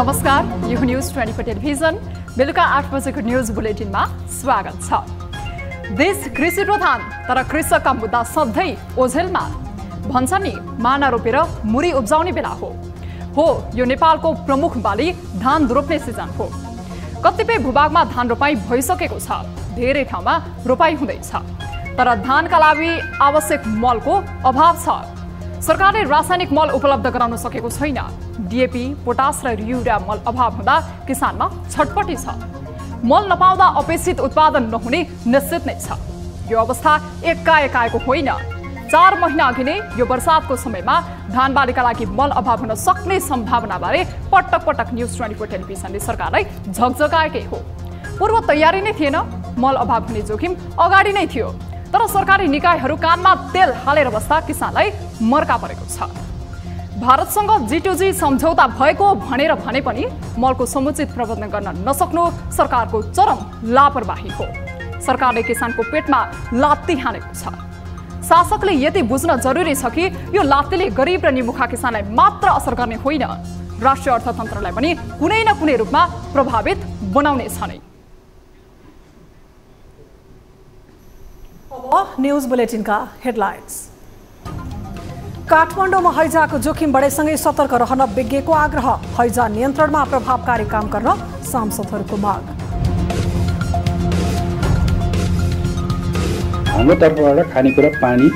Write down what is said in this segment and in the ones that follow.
नमस्कार, यो news 24 television बेलुका 8 बजेको न्यूज बुलेटिनमा स्वागत छ। देश कृषि प्रधान तर कृषकका मुद्दा सधैँ ओझेलमा भन्छ नि माना रोपेर मुरी उब्जाउने बेला हो यो नेपालको प्रमुख बाली धान रोप्ने सिजन हो। कतिपय भूभागमा धान रोपाई भइसकेको छ, धेरै ठाउँमा रोपाई हुँदैछ, तर धानका लागि आवश्यक मलको अभाव छ। सरकारले रासायनिक मल उपलब्ध गराउन सकेको छैन। डीएपी, पोटास र युरिया मल अभाव हुँदा किसानमा छटपटी छ। मल नपाउँदा अपेक्षित उत्पादन नहुने निश्चित नै छ। यो अवस्था एकाएक आएको होइन। 4 महिना अघि नै यो बर्सातको समयमा धान बालीका लागि मल अभाव हुन सक्ने सम्भावनाबारे पटक पटक न्यूज 24 टेलिभिजनले सरकारलाई झकझकाएकै हो। पूर्व तयारी नै थिएन, मल अभाव हुने जोखिम अगाडि नै थियो, तर सरकारी निकायहरू कानमा तेल हालेर बस्दा किसानलाई मर्का परेको छ। भारतसँग G2G सम्झौता भएको भनेर भने पनि मलको समुचित प्रबन्धन गर्न नसक्नु सरकारको चरम लापरवाही हो। सरकारले किसानको पेटमा लात्ती हानेको छ। शासकले यति बुझ्न जरुरी छ कि यो लात्तीले गरिब र निमुखा किसानलाई मात्र असर गर्ने होइन, राष्ट्रिय अर्थतन्त्रलाई पनि कुनै न कुनै रूपमा प्रभावित बनाउनेछ नै। न्यूज बुलेटिनका हेडलाइन्स। काठमाडौँमा हैजाको जोखिम बढेसँगै सतर्क रहन विज्ञको आग्रह। हैजा नियन्त्रणमा प्रभावकारी काम गर्न सांसदहरूको माग। हाम्रो तर्फबाट खानेकुरा, पानी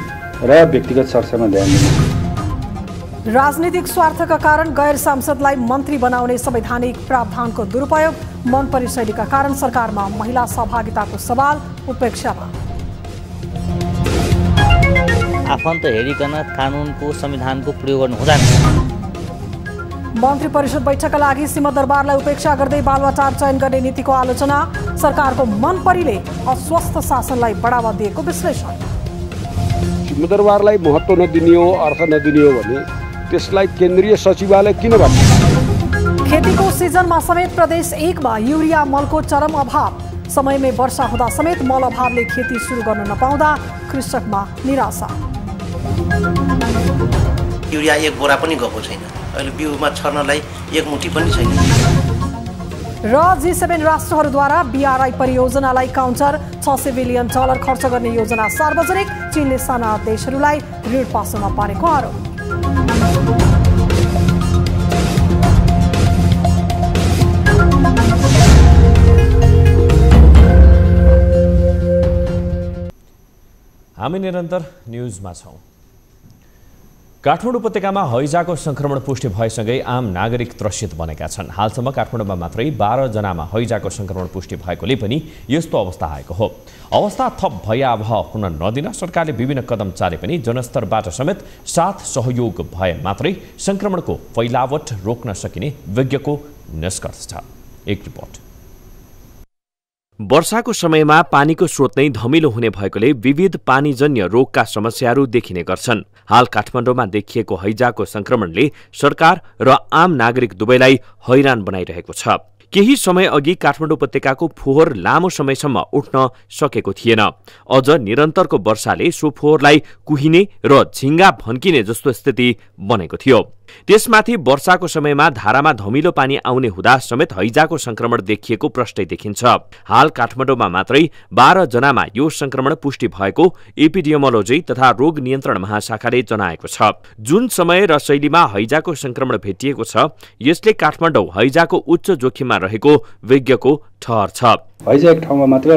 र व्यक्तिगत सुरक्षामा ध्यान दिनु। राजनीतिक स्वार्थका कारण गैर सांसदलाई मन्त्री बनाउने संवैधानिक प्रावधानको दुरुपयोग। मन परिशैलीका कारण सरकारमा महिला सहभागिताको सवाल उपेक्षामा। आफन्त हेरिकन कानुनको संविधानको प्रयोग गर्नु हुँदैन। मन्त्री परिषद बैठकका लागि सिंहदरबारलाई उपेक्षा गर्दै बालुवाटार चयन गर्ने नीतिको आलोचना। सरकारको मनपरीले अस्वस्थ शासनलाई बढावा दिएको विश्लेषण। सिंहदरबारलाई महत्त्व नदिने हो, अर्थ नदिने हो भने त्यसलाई केन्द्रीय सचिवालय किन भन्छ? खेतीको सिजनमा समेत प्रदेश 1 मा युरिया मलको चरम अभाव। समयमै वर्षा हुँदा समेत मल अभावले खेती सुरु गर्न नपाउँदा कृषकमा निराशा। युरिया 1 बोरा पनि गएको छैन। अहिले बिउमा छर्नलाई 1 मुठी पनि छैन। र G7 राष्ट्रहरूद्वारा BRI परियोजनालाई काउन्टर। $600 बिलियन खर्च गर्ने योजना सार्वजनिक। चीनले साना देशहरूलाई ऋण पासोमा पारेको आरोप। हामी निरन्तर न्यूजमा छौं। काठमाडौँ उपत्यकामा हैजाको संक्रमण पुष्टि भएसँगै आम नागरिक त्रसित बनेका छन्। हालसम्म काठमाडौँमा मात्रै 12 जनामा हैजाको संक्रमण पुष्टि भएकोले पनि यस्तो अवस्था आएको हो। अवस्था थप भयावह हुन नदिन सरकारले विभिन्न कदम चाले पनि जनस्तरबाट समेत साथ सहयोग भए मात्रै संक्रमणको फैलावट रोक्न सकिने विज्ञको निष्कर्ष छ। एक रिपोर्ट। वर्षाको समयमा पानीको स्रोत नै धमिलो हुने भएकोले विविध पानीजन्य रोगका समस्याहरू देखिने गर्छन्। हाल काठमाडौँमा देखिएको हैजाको संक्रमणले सरकार र आम नागरिक दुवैलाई हैरान बनाइरहेको छ। केही समय अघि काठमाडौँ उपत्यकाको फोहोर लामो समयसम्म उठ्न सकेको थिएन। अझ निरन्तरको वर्षाले सो फोहोरलाई कुहिने र झिङ्गा भन्किने जस्तो स्थिति बनेको थियो। त्यसमाथि वर्षाको समयमा धारामा धमिलो पानी आउने हुँदा समेत हैजाको संक्रमण देखिएको प्रष्टै देखिन्छ। हाल काठमाडौँमा मात्रै 12 जनामा यो संक्रमण पुष्टि भएको एपिडियोमोलोजी तथा रोग नियन्त्रण महाशाखाले जनाएको छ। जुन समय र शैलीमा हैजाको संक्रमण भेटिएको छ, यसले काठमाडौँ हैजाको उच्च जोखिममा रहेको विज्ञको ठहर छ। हैजा एक ठाउँमा मात्र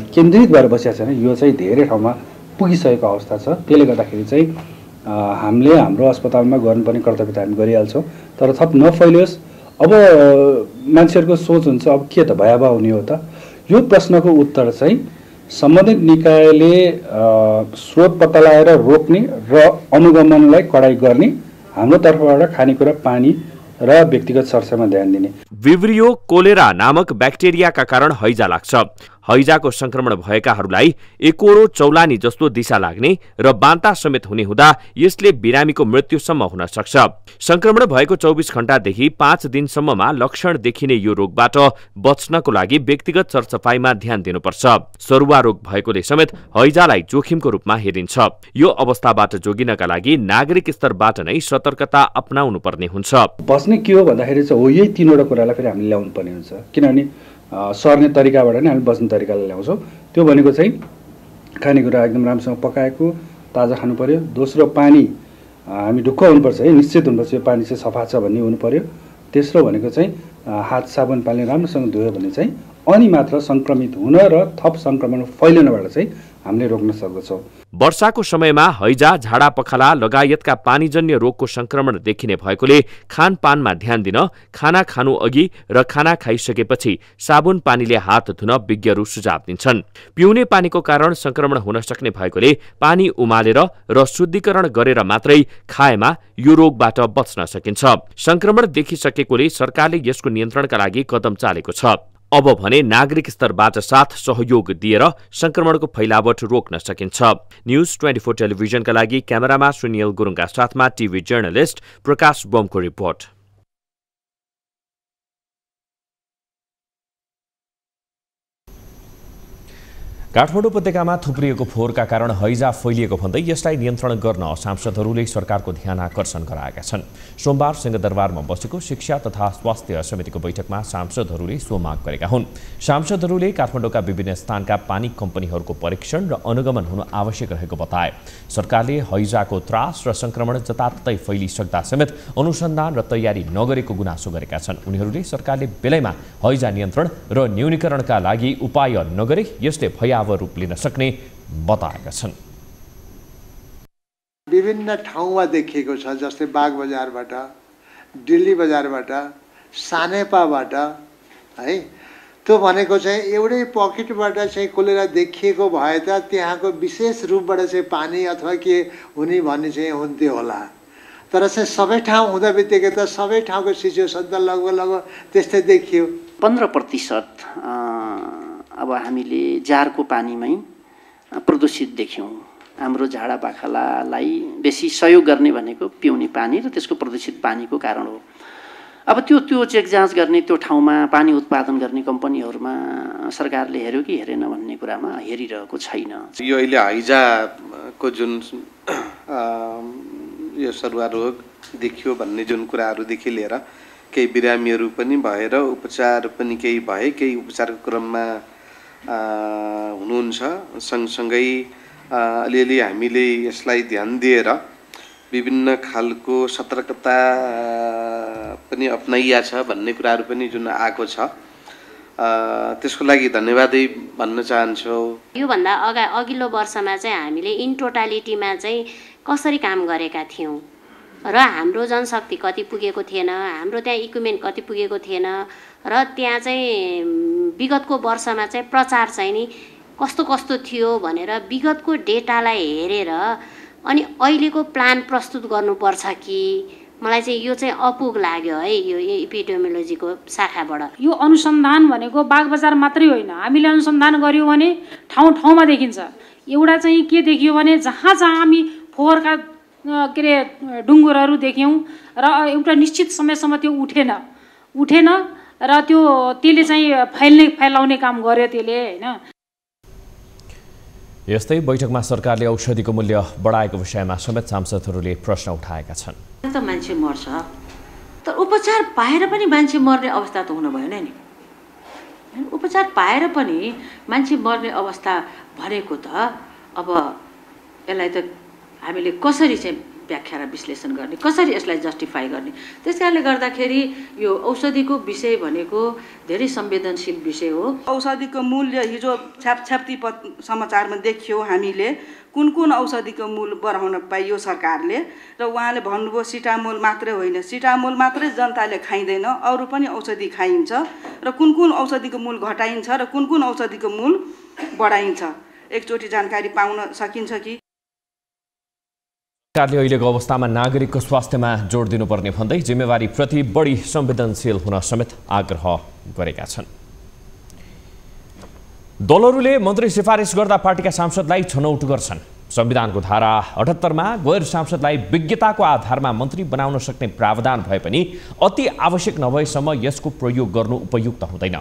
केन्द्रित भएर बसेको छैन, यो चाहिँ धेरै ठाउँमा पुगिसकेको अवस्था छ। त्यसले गर्दाखेरि चाहिँ हामीले हाम्रो अस्पतालमा गर्नुपर्ने कर्तव्य त हामी गरिहाल्छौँ, तर थप नफैलियोस्। अब मान्छेहरूको सोच हुन्छ अब के त भयावह हुने हो त? यो प्रश्नको उत्तर चाहिँ सम्बन्धित निकायले स्रोत पत्ता लगाएर रोक्ने र अनुगमनलाई कडाई गर्ने, हाम्रो तर्फबाट खानेकुरा, पानी र व्यक्तिगत सुरक्षामा ध्यान दिने। विब्रियो कोलेरा नामक ब्याक्टेरियाका कारण हैजा लाग्छ। हैजाको संक्रमण भएकाहरूलाई एकोरो, चौलानी जस्तो दिशा लाग्ने र बान्ता समेत हुने हुँदा यसले बिरामीको मृत्युसम्म हुन सक्छ। संक्रमण भएको 24 घण्टादेखि 5 दिनसम्ममा लक्षण देखिने यो रोगबाट बच्नको लागि व्यक्तिगत सरसफाइमा ध्यान दिनुपर्छ। सरुवा रोग भएकोले समेत हैजालाई जोखिमको रूपमा हेरिन्छ। यो अवस्थाबाट जोगिनका लागि नागरिक स्तरबाट नै सतर्कता अपनाउनु पर्ने हुन्छ। बस्ने के हो भन्दाखेरि चाहिँ हो यही तीनवटा कुरालाई फेरि हामीले ल्याउनु पर्ने हुन्छ, किनभने सर्ने तरिकाबाट नै हामी बस्ने तरिकालाई ल्याउँछौँ। त्यो भनेको चाहिँ खानेकुरा एकदम राम्रोसँग पकाएको ताजा खानु पर्यो। दोस्रो, पानी हामी ढुक्क हुनुपर्छ है, निश्चित हुनुपर्छ यो पानी चाहिँ सफा छ भन्ने हुनु पर्यो। तेस्रो भनेको चाहिँ हात साबुन पानीले राम्रोसँग धुयो भने चाहिँ अनि मात्र सङ्क्रमित हुन र थप सङ्क्रमण फैलिनबाट चाहिँ हामीले रोक्न सक्दछौँ। वर्षाको समयमा हैजा, झाडा पखाला लगायतका पानीजन्य रोगको संक्रमण देखिने भएकोले खानपानमा ध्यान दिन, खाना खानु अघि र खाना खाइसकेपछि साबुन पानीले हात धुन विज्ञहरू सुझाव दिन्छन्। पिउने पानीको कारण संक्रमण हुन सक्ने भएकोले पानी उमालेर र शुद्धिकरण गरेर मात्रै खाएमा यो रोगबाट बच्न सकिन्छ। संक्रमण देखिसकेकोले सरकारले यसको नियन्त्रणका लागि कदम चालेको छ। अब भने नागरिक स्तरबाट साथ सहयोग दिएर संक्रमणको फैलावट रोक्न सकिन्छ। न्यूज 24 टेलिभिजनका लागि क्यामेरामा सुनिल गुरुङका साथमा टिभी जर्नलिस्ट प्रकाश बमको रिपोर्ट। काठमाडौँ उपत्यकामा थुप्रिएको फोहोरका कारण हैजा फैलिएको भन्दै यसलाई नियन्त्रण गर्न सांसदहरूले सरकारको ध्यान आकर्षण गराएका छन्। सोमबार सिंहदरबारमा बसेको शिक्षा तथा स्वास्थ्य समितिको बैठकमा सांसदहरूले सो माग गरेका हुन्। सांसदहरूले काठमाडौँका विभिन्न स्थानका पानी कम्पनीहरूको परीक्षण र अनुगमन हुनु आवश्यक रहेको बताए। सरकारले हैजाको त्रास र संक्रमण जताततै फैलिसक्दा समेत अनुसन्धान र तयारी नगरेको गुनासो गरेका छन्। उनीहरूले सरकारले बेलैमा हैजा नियन्त्रण र न्यूनीकरणका लागि उपाय नगरे यसले भयावह रूप लिन सक्ने बताएका छन्। विभिन्न ठाउँमा देखिएको छ, जस्तै बाग बजारबाट, दिल्ली बजारबाट, सानेपाबाट है, त्यो भनेको चाहिँ एउटै पकेटबाट चाहिँ कोलेरा देखिएको भए त त्यहाँको विशेष रूपबाट चाहिँ पानी अथवा के हुने भन्ने चाहिँ हुन्थ्यो होला। तर चाहिँ सबै ठाउँ हुँदा बित्तिकै त सबै ठाउँको सिचुएसन त लगभग त्यस्तै देखियो। 15% अब हामीले जारको पानीमै प्रदूषित देख्यौँ। हाम्रो झाडा पाखलालाई बेसी सहयोग गर्ने भनेको पिउने पानी र त्यसको प्रदूषित पानीको कारण हो। अब त्यो चेक जाँच गर्ने, त्यो ठाउँमा पानी उत्पादन गर्ने कम्पनीहरूमा सरकारले हेर्यो कि हेरेन भन्ने कुरामा हेरिरहेको छैन। यो अहिले हैजाको जुन यो सरुवा रोग देखियो भन्ने जुन कुराहरूदेखि लिएर केही बिरामीहरू पनि भएर उपचार पनि केही भए, केही उपचारको क्रममा हुनुहुन्छ। सँगसँगै अलिअलि हामीले यसलाई ध्यान दिएर विभिन्न खालको सतर्कता पनि अपनाइया छ भन्ने कुराहरू पनि जुन आएको छ, त्यसको लागि धन्यवादै भन्न चाहन्छु। योभन्दा अघिल्लो वर्षमा चाहिँ हामीले इन टोटालिटीमा चाहिँ कसरी काम गरेका थियौँ र हाम्रो जनशक्ति कति पुगेको थिएन, हाम्रो त्यहाँ इक्विपमेन्ट कति पुगेको थिएन र त्यहाँ चाहिँ विगतको वर्षमा चाहिँ प्रचार चाहिँ नि कस्तो थियो भनेर विगतको डेटालाई हेरेर अनि अहिलेको प्लान प्रस्तुत गर्नुपर्छ कि मलाई चाहिँ यो चाहिँ अपुग लाग्यो है यो एपिडेमियोलोजीको शाखाबाट। यो अनुसन्धान भनेको बागबजार मात्रै होइन, हामीले अनुसन्धान गर्यौँ भने ठाउँ ठाउँमा देखिन्छ। एउटा चाहिँ के देखियो भने जहाँ हामी फोहोरका के अरे डुङ्गुरहरू देख्यौँ र एउटा निश्चित समयसम्म त्यो उठेन र त्यसले चाहिँ फैलाउने काम गर्यो त्यसले होइन। यस्तै बैठकमा सरकारले औषधिको मूल्य बढाएको विषयमा समेत सांसदहरूले प्रश्न उठाएका छन्। त मान्छे मर्छ, तर उपचार पाएर पनि मान्छे मर्ने अवस्था त हुन भएन नि। उपचार पाएर पनि मान्छे मर्ने अवस्था भनेको त अब यसलाई त हामीले कसरी चाहिँ व्याख्या र विश्लेषण गर्ने, कसरी यसलाई जस्टिफाई गर्ने। त्यस कारणले गर्दाखेरि यो औषधिको विषय भनेको धेरै संवेदनशील विषय हो। औषधिको मूल्य हिजो छ्यापछ्याप्ती समाचारमा देखियो हामीले कुन औषधिको मूल्य बढाउन पाइयो सरकारले, र उहाँले भन्नुभयो सिटामोल मात्रै होइन, सिटामोल मात्रै जनताले खाइँदैन, अरू पनि औषधि खाइन्छ र कुन औषधिको मूल्य घटाइन्छ र कुन औषधिको मूल्य बढाइन्छ? एकचोटि जानकारी पाउन सकिन्छ कि? सरकारले अहिलेको अवस्थामा नागरिकको स्वास्थ्यमा जोड दिनुपर्ने भन्दै जिम्मेवारीप्रति बढी संवेदनशील हुन समेत आग्रह गरेका छन्। दलहरूले मन्त्री सिफारिस गर्दा पार्टीका सांसदलाई छनौट गर्छन्। संविधानको धारा 78 मा गैर सांसदलाई विज्ञताको आधारमा मन्त्री बनाउन सक्ने प्रावधान भए पनि अति आवश्यक नभएसम्म यसको प्रयोग गर्नु उपयुक्त हुँदैन।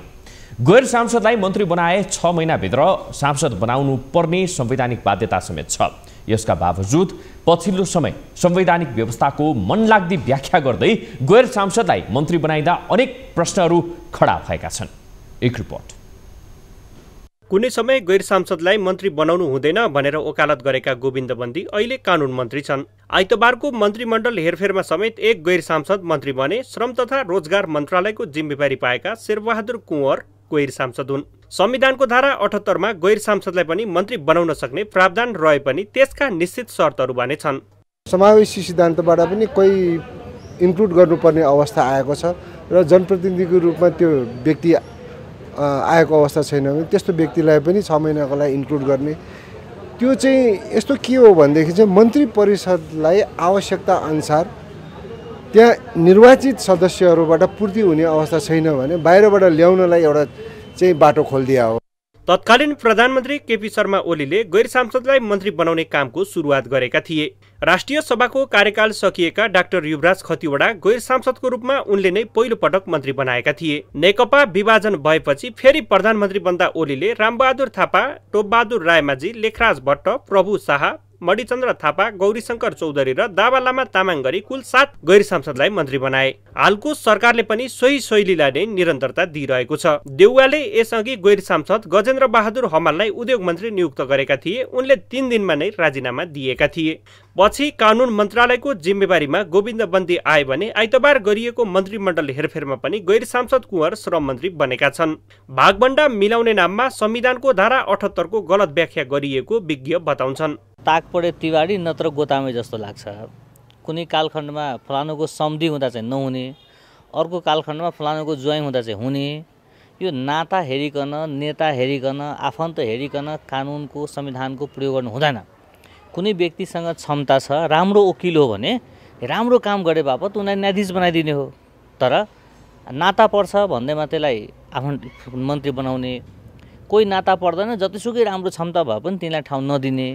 गैर सांसदलाई मन्त्री बनाए 6 महिनाभित्र सांसद बनाउनु पर्ने संवैधानिक बाध्यता समेत छ। यसका बावजुद पछिल्लो समय संवैधानिक व्यवस्थाको मनलाग्दी व्याख्या गर्दै गैर सांसदलाई मन्त्री बनाइदा अनेक प्रश्नहरू खडा भएका छन्। एक रिपोर्ट। कुनै समय गैर सांसदलाई मन्त्री बनाउनु हुँदैन भनेर वकालत गरेका गोविन्द बन्दी अहिले कानुन मन्त्री छन्। आइतबारको मन्त्रीमण्डल हेरफेरमा समेत एक गैर सांसद मन्त्री बने। श्रम तथा रोजगार मन्त्रालयको जिम्मेवारी पाएका शेरबहादुर कुँवर गैर सांसद हुन्। संविधानको धारा 78 मा गैर सांसदलाई पनि मन्त्री बनाउन सक्ने प्रावधान रहे पनि त्यसका निश्चित शर्तहरू भने छन्। समावेशी सिद्धान्तबाट पनि कोही इन्क्लुड गर्नुपर्ने अवस्था आएको छ र जनप्रतिनिधिको रूपमा त्यो व्यक्ति आएको अवस्था छैन भने त्यस्तो व्यक्तिलाई पनि 6 महिनाको लागि इन्क्लुड गर्ने। त्यो चाहिँ यस्तो के हो भनेदेखि चाहिँ मन्त्री परिषदलाई आवश्यकता अनुसार त्यहाँ निर्वाचित सदस्यहरूबाट पूर्ति हुने अवस्था छैन भने बाहिरबाट ल्याउनलाई एउटा चाहिँ बाटो खोलिदिया हो। तत्कालीन प्रधानमन्त्री केपी शर्मा ओलीले गैर सांसदलाई मन्त्री बनाउने कामको सुरुवात गरेका थिए। राष्ट्रिय सभाको कार्यकाल सकिएका डाक्टर युवराज खतिवडा गैर सांसदको रूपमा उनले नै पहिलो पटक मन्त्री बनाएका थिए। नेकपा विभाजन भएपछि फेरि प्रधानमन्त्री बन्दा ओलीले रामबहादुर थापा, टोपबहादुर रायमाझी, लेखराज भट्ट, प्रभु शाह, मणिचन्द्र थापा, गौरीशंकर चौधरी र दावा लामा तामाङ गरी कुल 7 गैर सांसदलाई मन्त्री बनाए। हालको सरकारले पनि सोही शैलीलाई नै निरन्तरता दिइरहेको छ। देउवाले यसअघि गैर सांसद गजेन्द्र बहादुर हमाललाई उद्योग मन्त्री नियुक्त गरेका थिए। उनले 3 दिनमा नै राजीनामा दिएका थिए। पछि कानुन मन्त्रालयको जिम्मेवारीमा गोविन्द बन्दी आए भने आइतबार गरिएको मन्त्रीमण्डल हेरफेरमा पनि गैर सांसद कुँवर श्रम मन्त्री बनेका छन्। भागभण्डा मिलाउने नाममा संविधानको धारा 78 को गलत व्याख्या गरिएको विज्ञ बताउँछन्। ताक पढे तिवारी नत्र गोतामे जस्तो लाग्छ। कुनै कालखण्डमा फलानुको सम्धि हुँदा चाहिँ नहुने, अर्को कालखण्डमा फलानुको ज्वाइँ हुँदा चाहिँ हुने। यो नाता हेरिकन, नेता हेरिकन, आफन्त हेरिकन कानुनको संविधानको प्रयोग गर्नु हुँदैन। कुनै व्यक्तिसँग क्षमता छ, राम्रो वकिल हो भने राम्रो काम गरे बापत उनलाई न्यायाधीश बनाइदिने हो। तर नाता पर्छ भन्दैमा त्यसलाई आफन्त मन्त्री बनाउने, कोही नाता पर्दैन जतिसुकै राम्रो क्षमता भए पनि तिनीलाई ठाउँ नदिने,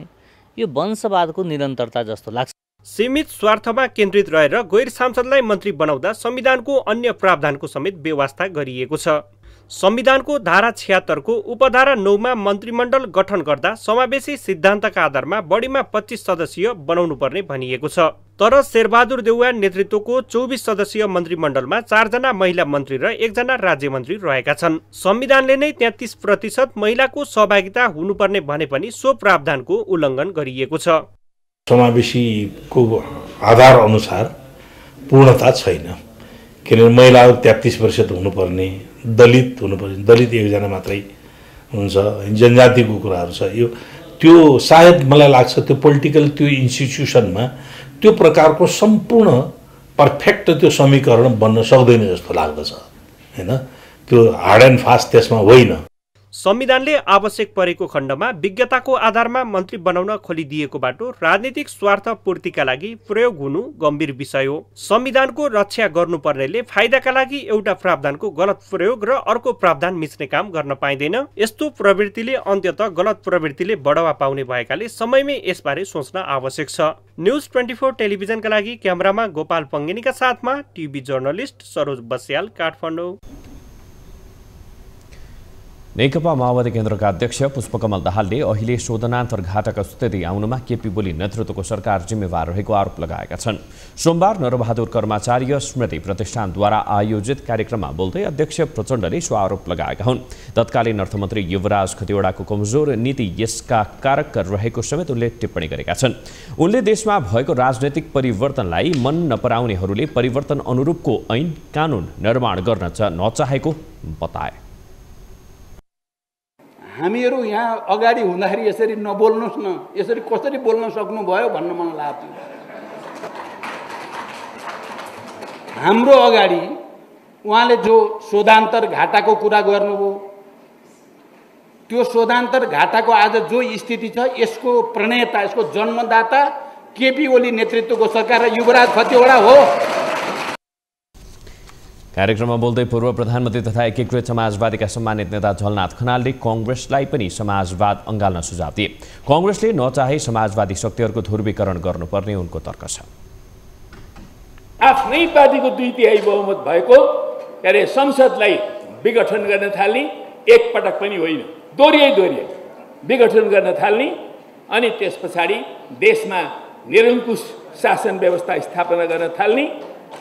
यो वंशवादको निरन्तरता जस्तो लाग्छ। सीमित स्वार्थमा केन्द्रित रहेर गैर सांसदलाई मन्त्री बनाउँदा संविधानको अन्य प्रावधानको समेत व्यवस्था गरिएको छ। संविधानको धारा 76 को उपधारा 9 मा मन्त्रीमण्डल गठन गर्दा समावेशी सिद्धान्तका आधारमा बढीमा 25 सदस्यीय बनाउनु पर्ने भनिएको छ। तर शेरबहादुर देउवा नेतृत्वको 24 सदस्यीय मन्त्रीमण्डलमा 4 जना महिला मन्त्री र 1 जना राज्य मन्त्री रहेका छन्। संविधानले नै 33% महिलाको सहभागिता हुनुपर्ने भने पनि सो प्रावधानको उल्लङ्घन गरिएको छ। समावेशीको आधार अनुसार पूर्णता छैन। किनभने महिलाहरू 33% हुनुपर्ने, दलित हुनुपर्ने, दलित 1 जना मात्रै हुन्छ, जनजातिको कुराहरू छ। यो त्यो सायद मलाई लाग्छ त्यो पोलिटिकल त्यो इन्स्टिट्युसनमा त्यो प्रकारको सम्पूर्ण पर्फेक्ट त्यो समीकरण बन्न सक्दैन जस्तो लाग्दछ, हैन? त्यो हार्ड एन्ड फास्ट त्यसमा होइन। संविधानले आवश्यक परेको खण्डमा विज्ञताको आधारमा मन्त्री बनाउन खोलिदिएको बाटो राजनीतिक स्वार्थ पूर्तिका लागि प्रयोग हुनु गम्भीर विषय हो। संविधानको रक्षा गर्नुपर्नेले फाइदाका लागि एउटा प्रावधानको गलत प्रयोग र अर्को प्रावधान मिच्ने काम गर्न पाइँदैन। यस्तो प्रवृत्तिले अन्ततः गलत प्रवृत्तिले बढावा पाउने भएकाले समयमै यसबारे सोच्न आवश्यक छ। न्यूज 24 टेलिभिजनका लागि क्यामेरामा गोपाल पङ्गेनीका साथमा टिभी जर्नलिस्ट सरोज बस्याल, काठमाडौँ। नेकपा माओवादी केन्द्रका अध्यक्ष पुष्पकमल दाहालले अहिले शोधनान्तर घाटाका स्थिति आउनुमा केपी ओली नेतृत्वको सरकार जिम्मेवार रहेको आरोप लगाएका छन्। सोमबार नरबहादुर कर्मचारी स्मृति प्रतिष्ठानद्वारा आयोजित कार्यक्रममा बोल्दै अध्यक्ष प्रचण्डले सो आरोप लगाएका हुन्। तत्कालीन अर्थमन्त्री युवराज खतिवडाको कमजोर नीति यसका कारक रहेको समेत उनले टिप्पणी गरेका छन्। उनले देशमा भएको राजनैतिक परिवर्तनलाई मन नपराउनेहरूले परिवर्तन अनुरूपको ऐन कानुन निर्माण गर्न नचाहेको बताए। हामीहरू यहाँ अगाडि हुँदाखेरि यसरी नबोल्नुहोस् न, यसरी कसरी बोल्न सक्नुभयो भन्न मन लाग्थ्यो। हाम्रो अगाडि उहाँले जो शोधान्तर घाटाको कुरा गर्नुभयो, त्यो शोधान्तर घाटाको आज जो स्थिति छ यसको प्रणेता, यसको जन्मदाता केपी ओली नेतृत्वको सरकार र युवराज खतिवडा हो। कार्यक्रममा बोल्दै पूर्व प्रधानमन्त्री तथा एकीकृत समाजवादीका सम्मानित नेता झलनाथ खनालले कांग्रेसलाई पनि समाजवाद अँगाल्न सुझाव दिए। कांग्रेसले नचाहे समाजवादी शक्तिहरूको ध्रुवीकरण गर्नुपर्ने उनको तर्क छ। आफ्नै पार्टीको 2/3 बहुमत भएको संसदलाई विघटन गर्न थाल्ने, एक पटक पनि होइन, दोहोरिए विघटन गर्न थाल्ने अनि त्यस पछाडि देशमा निरङ्कुश शासन व्यवस्था स्थापना गर्न थाल्ने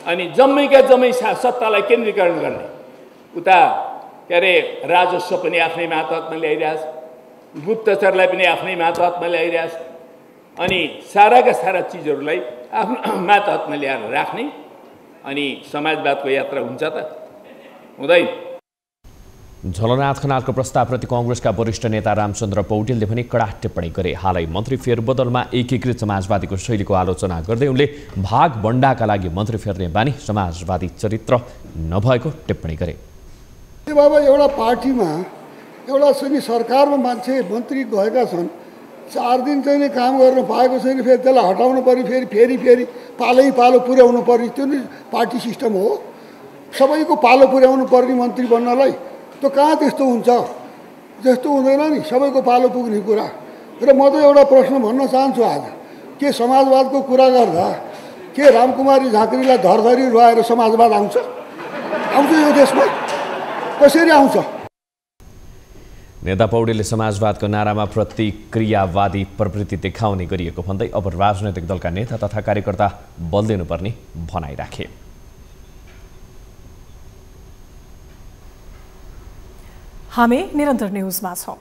अनि जम्मैका जम्मै सत्तालाई केन्द्रीकरण गर्ने, उता राजस्व पनि आफ्नै मातहतमा ल्याइरहेछ, गुप्तचरलाई पनि आफ्नै मातहतमा ल्याइरहेछ अनि साराका सारा चिजहरूलाई आफ्नो मातहतमा ल्याएर राख्ने अनि समाजवादको यात्रा हुन्छ त? हुँदैन। झलनाथ खनालको प्रस्तावप्रति कांग्रेसका वरिष्ठ नेता रामचन्द्र पौडेलले पनि कडा टिप्पणी गरे। हालै मन्त्री फेरबदलमा एकीकृत समाजवादीको शैलीको आलोचना गर्दै उनले भाग बण्डाका लागि मन्त्री फेर्ने बानी समाजवादी चरित्र नभएको टिप्पणी गरे। बाबा एउटा पार्टीमा एउटा चाहिँ सरकारमा मान्छे मन्त्री गएका छन्, 4 दिन चाहिँ काम गर्न पाएको छैन, फेरि त्यसलाई हटाउनु पर्यो, फेरि पालो पुर्याउनु पर्ने, त्यो नि पार्टी सिस्टम हो। सबैको पालो पुर्याउनु पर्ने मन्त्री बन्नलाई त्यो कहाँ त्यस्तो हुन्छ? त्यस्तो हुँदैन नि, सबैको पालो पुग्ने कुरा। र म त एउटा प्रश्न भन्न चाहन्छु आज, के समाजवादको कुरा गर्दा के रामकुमारी झाँक्रीलाई धरधरी रुवाएर समाजवाद आउँछ यो देशमा? कसरी आउँछ? नेता पौडेलले समाजवादको नारामा प्रतिक्रियावादी प्रवृत्ति देखाउने गरिएको भन्दै अब राजनैतिक दलका नेता तथा कार्यकर्ता बदलिनुपर्ने भनाइ राखे। हामी निरन्तर न्यूजमा छौं।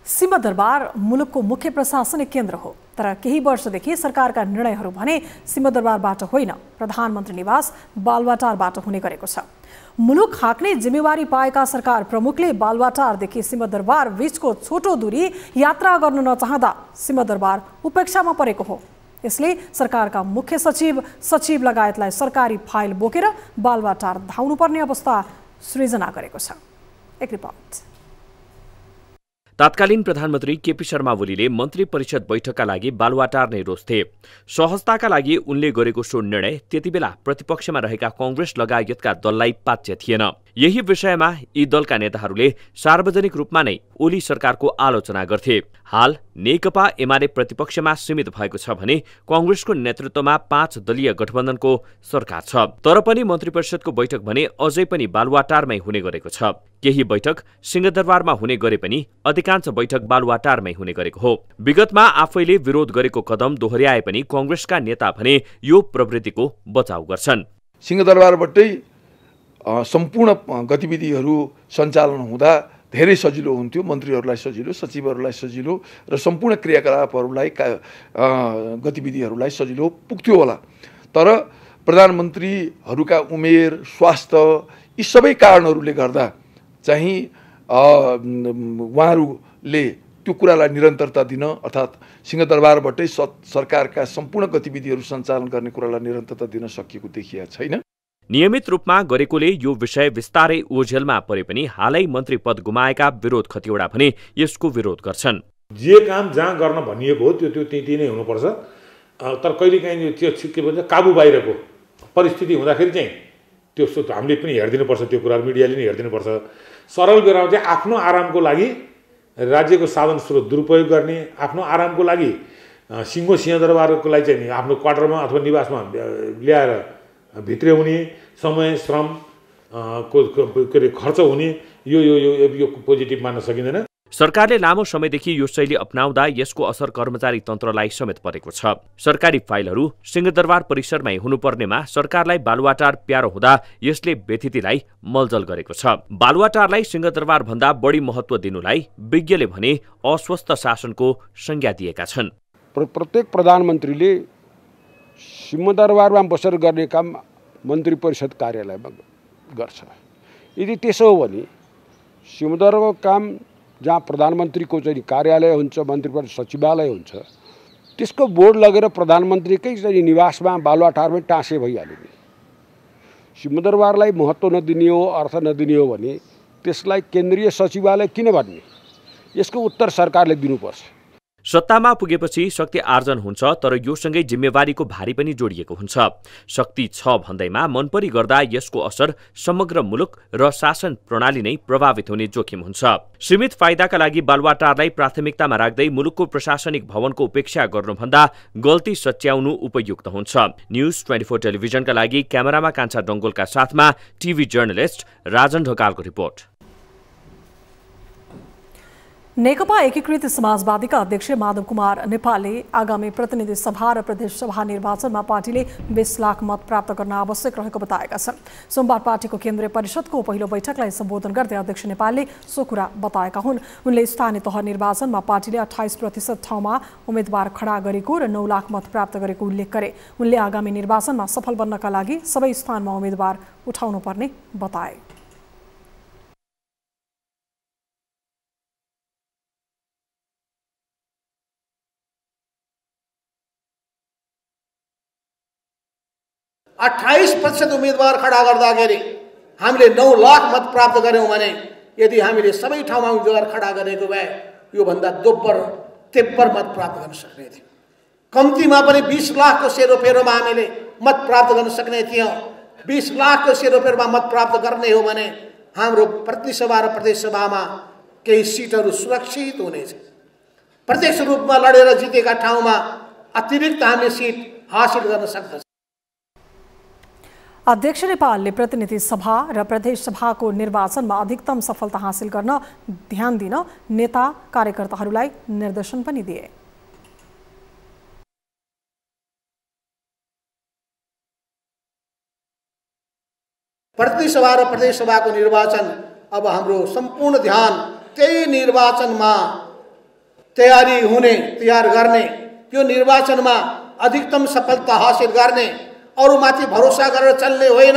सिंहदरबार मुलुकको मुख्य प्रशासनिक केन्द्र हो, तर केही वर्षदेखि सरकारका निर्णयहरू भने सिंहदरबारबाट होइन, प्रधानमन्त्री निवास बालुवाटारबाट हुने गरेको छ। मुलुक हाँक्ने जिम्मेवारी पाएका सरकार प्रमुखले बालुवाटारदेखि सिंहदरबार बीचको छोटो दूरी यात्रा गर्न नचाहँदा सिंहदरबार उपेक्षामा परेको हो। यसले सरकारका मुख्य सचिव लगायतलाई सरकारी फाइल बोकेर बालुवाटार धाउनुपर्ने अवस्था सृजना गरेको छ। एक रिपोर्ट। तत्कालीन प्रधानमन्त्री केपी शर्मा ओलीले मन्त्री परिषद बैठकका लागि बालुवाटार नै रोज्थे। सहजताका लागि उनले गरेको सो निर्णय त्यतिबेला प्रतिपक्षमा रहेका कांग्रेस लगायतका दललाई पाच्य थिएन। यही विषयमा यी दलका नेताहरूले सार्वजनिक रूपमा नै ओली सरकारको आलोचना गर्थे। हाल नेकपा एमाले प्रतिपक्षमा सीमित भएको छ भने कांग्रेसको नेतृत्वमा 5 दलीय गठबन्धनको सरकार छ। तर पनि मन्त्री परिषदको बैठक भने अझै पनि बालुवाटारमै हुने गरेको छ। केही बैठक सिंहदरबारमा हुने गरे पनि अधिकांश बैठक बालुवाटारमै हुने गरेको हो। विगतमा आफैले विरोध गरेको कदम दोहोर्याए पनि कांग्रेसका नेता भने यो प्रवृत्तिको बचाउ गर्छन्। सिंहदरबारबाटै सम्पूर्ण गतिविधिहरू सञ्चालन हुँदा धेरै सजिलो हुन्थ्यो, मन्त्रीहरूलाई सजिलो, सचिवहरूलाई सजिलो र सम्पूर्ण क्रियाकलापहरूलाई गतिविधिहरूलाई सजिलो पुग्थ्यो होला। तर प्रधानमन्त्रीहरूका उमेर, स्वास्थ्य यी सबै कारणहरूले गर्दा चाहिँ उहाँहरूले त्यो कुरालाई निरन्तरता दिन अर्थात् सिंहदरबारबाटै सरकारका सम्पूर्ण गतिविधिहरू सञ्चालन गर्ने कुरालाई निरन्तरता दिन सकिएको देखिएको छैन। नियमित रूपमा गरेकोले यो विषय विस्तारै ओझेलमा परे पनि हालै मन्त्री पद गुमाएका विरोध खतिवडा भने यसको विरोध गर्छन्। जे काम जहाँ गर्न भनिएको हो त्यो त्यही नै हुनुपर्छ। तर कहिलेकाहीँ त्यो के भन्छ काबु बाहिरको परिस्थिति हुँदाखेरि चाहिँ त्यो हामीले पनि हेरिदिनुपर्छ, त्यो कुराहरू मिडियाले नै हेरिदिनुपर्छ। सरल बेलामा चाहिँ आफ्नो आरामको लागि राज्यको साधन स्रोत दुरुपयोग गर्ने, आफ्नो आरामको लागि सिंहदरबारको लागि चाहिँ आफ्नो क्वार्टरमा अथवा निवासमा ल्याएर भित्र्याउने, समय श्रम को खर्च हुने यो पोजिटिभ मान्न सकिँदैन। सरकारले लामो समयदेखि यो शैली अपनाउँदा यसको असर कर्मचारी तन्त्रलाई समेत परेको छ। सरकारी फाइलहरू सिंहदरबार परिसरमै हुनुपर्नेमा सरकारलाई बालुवाटार प्यारो हुँदा यसले व्यथितिलाई मलजल गरेको छ। बालुवाटारलाई सिंहदरबार भन्दा बढी महत्व दिनुलाई विज्ञले भने अस्वस्थ शासनको संज्ञा दिएका छन्। प्रत्येक प्रधानमन्त्रीले सिंहदरबारमा बसेर गर्ने काम मन्त्री परिषद कार्यालयमा गर्छ। यदि त्यसो हो भने सिंहदरबारको काम जहाँ प्रधानमन्त्रीको चाहिँ कार्यालय हुन्छ, मन्त्री परिषद सचिवालय हुन्छ, त्यसको बोर्ड लगेर प्रधानमन्त्रीकै चाहिँ निवासमा बालुवाटारमै टाँसे भइहाल्यो नि। सिंहदरबारलाई महत्त्व नदिने हो, अर्थ नदिने हो भने त्यसलाई केन्द्रीय सचिवालय किन भन्ने, यसको उत्तर सरकारले दिनुपर्छ। सत्तामा पुगेपछि शक्ति आर्जन हुन्छ, तर योसँगै जिम्मेवारीको भारी पनि जोडिएको हुन्छ। शक्ति छ भन्दैमा मनपरी गर्दा यसको असर समग्र मुलुक र शासन प्रणाली नै प्रभावित हुने जोखिम हुन्छ। सीमित फाइदाका लागि बालुवाटारलाई प्राथमिकतामा राख्दै मुलुकको प्रशासनिक भवनको उपेक्षा गर्नुभन्दा गल्ती सच्याउनु उपयुक्त हुन्छ। न्युज 24 टेलिभिजनका लागि क्यामेरामा कान्छा डङ्गोलका साथमा टिभी जर्नलिस्ट राजन ढकालको रिपोर्ट। नेकपा एकीकृत समाजवादीका अध्यक्ष माधव कुमार नेपालले आगामी प्रतिनिधि सभा र प्रदेश सभा निर्वाचनमा पार्टीले 20 लाख मत प्राप्त गर्न आवश्यक रहेको बताएका छन्। सोमबार पार्टीको केन्द्रीय परिषदको पहिलो बैठकलाई सम्बोधन गर्दै अध्यक्ष नेपालले सो कुरा बताएका हुन्। उनले स्थानीय तह निर्वाचनमा पार्टीले 28% ठाउँमा उम्मेद्वार खडा गरेको र 9 लाख मत प्राप्त गरेको उल्लेख गरे। उनले आगामी निर्वाचनमा सफल बन्नका लागि सबै स्थानमा उम्मेद्वार उठाउनुपर्ने बताए। आ 28% उम्मेदवार खडा गर्दाखेरि हामीले 9 लाख मत प्राप्त गऱ्यौँ भने यदि हामीले सबै ठाउँमा उम्मेदवार खडा गरेको भए योभन्दा दोब्बर तेब्बर मत प्राप्त गर्न सक्ने थियौँ। कम्तीमा पनि 20 लाखको सेरोफेरोमा हामीले मत प्राप्त गर्न सक्ने थियौँ। 20 लाखको सेरोफेरोमा मत प्राप्त गर्ने हो भने हाम्रो प्रतिसभा र प्रदेश सभामा केही सिटहरू सुरक्षित हुनेछ। प्रत्यक्ष रूपमा लडेर जितेका ठाउँमा अतिरिक्त हामीले सिट हासिल गर्न सक्दछ। अध्यक्ष नेपालले प्रतिनिधि सभा र प्रदेश सभाको निर्वाचनमा अधिकतम सफलता हासिल गर्न ध्यान दिन नेता कार्यकर्ताहरूलाई निर्देशन पनि दिए। प्रतिनिधि सभा र प्रदेश सभाको निर्वाचन अब हाम्रो सम्पूर्ण ध्यान त्यही निर्वाचनमा तयार गर्ने, त्यो निर्वाचनमा अधिकतम सफलता हासिल गर्ने, अरूमाथि भरोसा गरेर चल्ने होइन।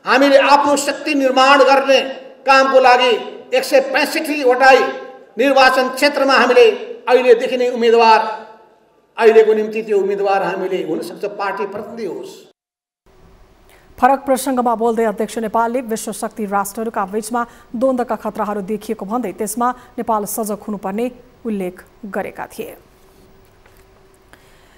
हामीले आफ्नो शक्ति निर्माण गर्ने कामको लागि 165 वटा निर्वाचन क्षेत्रमा हामीले अहिलेदेखि नै उम्मेदवार, अहिलेको निम्ति त्यो उम्मेदवार हामीले हुनसक्छ पार्टी प्रतिनिधि होस्। फरक प्रसङ्गमा बोल्दै अध्यक्ष नेपालले विश्व शक्ति राष्ट्रहरूका बीचमा द्वन्द्वका खतराहरू देखिएको भन्दै त्यसमा नेपाल सजग हुनुपर्ने उल्लेख गरेका थिए।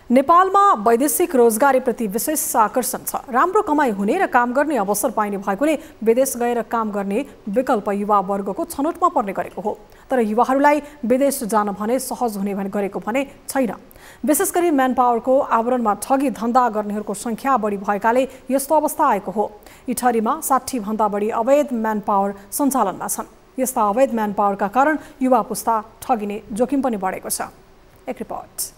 नेपालमा वैदेशिक रोजगारीप्रति विशेष आकर्षण छ। राम्रो कमाई हुने र काम गर्ने अवसर पाइने भएकोले विदेश गएर काम गर्ने विकल्प युवा वर्गको छनौटमा पर्ने गरेको हो। तर युवाहरूलाई विदेश जान भने सहज हुने गरेको भने छैन। विशेष गरी म्यान पावरको आवरणमा ठगी धन्दा गर्नेहरूको संख्या बढी भएकाले यस्तो अवस्था आएको हो। इटहरीमा 60 भन्दा बढी अवैध म्यान पावर सञ्चालनमा छन्। यस्ता अवैध म्यान पावरका कारण युवा पुस्ता ठगिने जोखिम पनि बढेको छ। एक रिपोर्ट।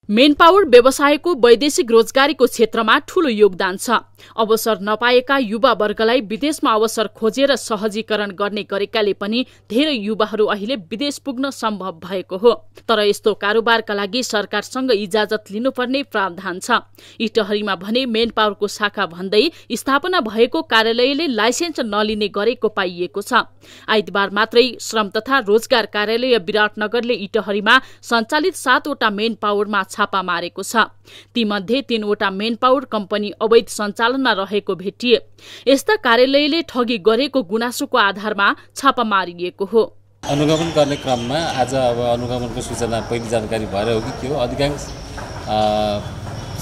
मेन पावर व्यवसायको वैदेशिक रोजगारीको क्षेत्रमा ठूलो योगदान छ। अवसर नपाएका युवा वर्गलाई विदेशमा अवसर खोजेर सहजीकरण गर्ने गरेकाले पनि धेरै युवाहरू अहिले विदेश पुग्न सम्भव भएको हो। तर यस्तो कारोबारका लागि सरकारसँग इजाजत लिनुपर्ने प्रावधान छ। इटहरीमा भने मेन पावरको शाखा भन्दै स्थापना भएको कार्यालयले लाइसेन्स नलिने गरेको पाइएको छ। आइतबार मात्रै श्रम तथा रोजगार कार्यालय विराटनगरले इटहरीमा सञ्चालित 7 वटा मेन पावरमा छापा मारेको छ। तीमध्ये 3 वटा मेन पावर कम्पनी अवैध सञ्चालनमा रहेको भेटिए। यस्ता कार्यालयले ठगी गरेको गुनासोको आधारमा छापा मारिएको हो। अनुगमन गर्ने क्रममा आज अब अनुगमनको सूचना पहिलो जानकारी भएर हो कि के हो, अधिकांश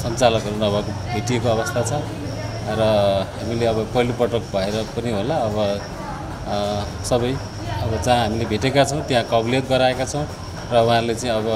सञ्चालकहरू नभएको भेटिएको अवस्था छ र हामीले अब पहिलोपटक भएर पनि होला अब सबै अब जहाँ हामीले भेटेका छौँ त्यहाँ कबुलियत गराएका छौँ र उहाँहरूले चाहिँ अब